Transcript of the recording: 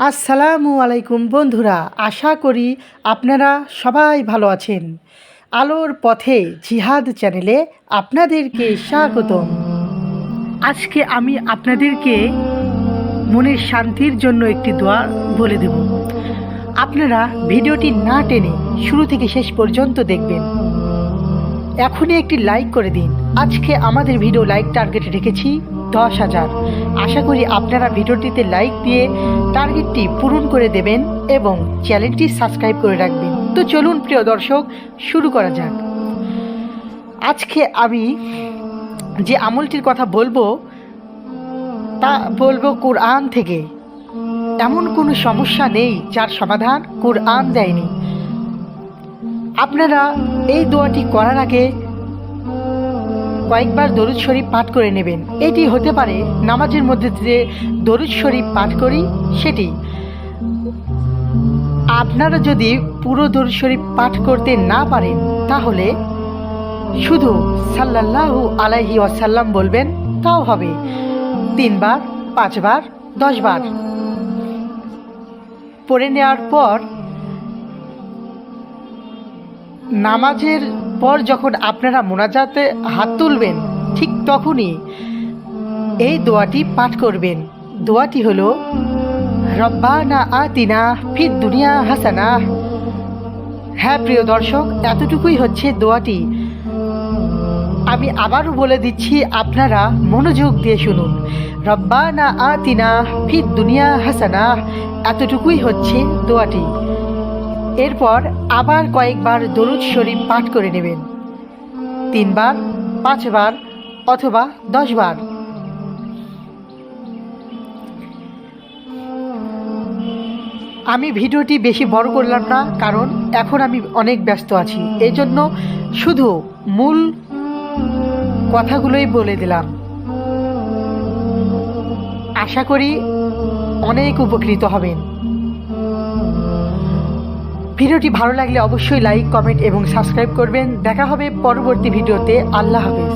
আসসালামু আলাইকুম বন্ধুরা, আশা করি আপনারা সবাই ভালো আছেন। আলোর পথে জিহাদ চ্যানেলে আপনাদেরকে স্বাগতম। আজকে আমি আপনাদেরকে মনের শান্তির জন্য একটি দোয়া বলে দেব। আপনারা ভিডিওটি না টেনে শুরু থেকে শেষ পর্যন্ত দেখবেন। এখনই একটি লাইক করে দিন। আজকে আমাদের ভিডিও লাইক টার্গেট রেখেছি 10,000। আশা করি আপনারা ভিডিওটিতে লাইক দিয়ে টার্গেটটি পূরণ করে দেবেন এবং চ্যানেলটি সাবস্ক্রাইব করে রাখবেন। তো চলুন প্রিয় দর্শক, শুরু করা যাক। আজকে আমি যে আমলটির কথা বলবো তা বলবো কোরআন থেকে। এমন কোনো সমস্যা নেই যার সমাধান কোরআন দেয়নি। আপনারা এই দোয়াটি করার আগে কয়েকবার দরুদ শরীফ পাঠ করে নেবেন। এটি হতে পারে নামাজের মধ্যে যে দরুদ শরীফ পাঠ করি সেটি। আপনারা যদি পুরো দরুদ শরীফ পাঠ করতে না পারেন তাহলে শুধু সাল্লাল্লাহু আলাইহি ওয়াসাল্লাম বলবেন, তাও হবে। 3 বার, 5 বার, 10 বার পড়ে নেওয়ার পর নামাজের পর যখন আপনারা মোনাজাতে হাত তুলবেন ঠিক তখনই এই দোয়াটি পাঠ করবেন। দোয়াটি হলো রব্বানা আতিনা ফিদ দুনিয়া হাসানা। হ্যাঁ প্রিয় দর্শক, এতটুকুই হচ্ছে দোয়াটি। আমি আবারও বলে দিচ্ছি, আপনারা মনোযোগ দিয়ে শুনুন। রব্বানা আতিনা ফিদ দুনিয়া হাসানা, এতটুকুই হচ্ছে দোয়াটি। এরপর আবার কয়েকবার দরুদ শরীফ পাঠ করে নেবেন। 3 বার, 5 বার অথবা 10 বার। আমি ভিডিওটি বেশি বড় করলাম না, কারণ এখন আমি অনেক ব্যস্ত আছি। এই জন্য শুধু মূল কথাগুলোই বলে দিলাম। আশা করি অনেক উপকৃত হবেন। ভিডিওটি ভালো লাগলে অবশ্যই লাইক, কমেন্ট এবং সাবস্ক্রাইব করবেন। দেখা হবে পরবর্তী ভিডিওতে। আল্লাহ হাফেজ।